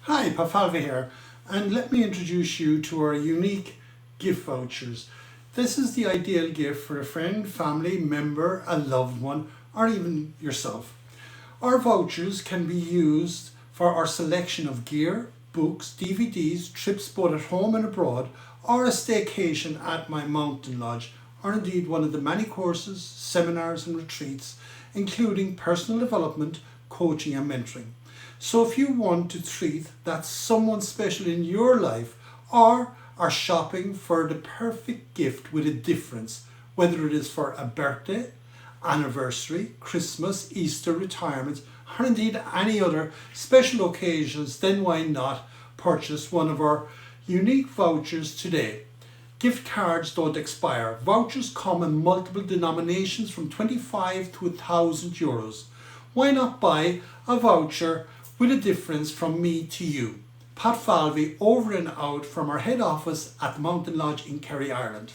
Hi, Pat Falvey here, and let me introduce you to our unique gift vouchers. This is the ideal gift for a friend, family member, a loved one, or even yourself. Our vouchers can be used for our selection of gear, books, DVDs, trips both at home and abroad, or a staycation at my mountain lodge, or indeed one of the many courses, seminars and retreats, including personal development, coaching and mentoring. So if you want to treat that someone special in your life or are shopping for the perfect gift with a difference, whether it is for a birthday, anniversary, Christmas, Easter, retirement, or indeed any other special occasions, then why not purchase one of our unique vouchers today. Gift cards don't expire. Vouchers come in multiple denominations from 25 to €1,000. Why not buy a voucher with a difference from me to you? Pat Falvey, over and out from our head office at the Mountain Lodge in Kerry, Ireland.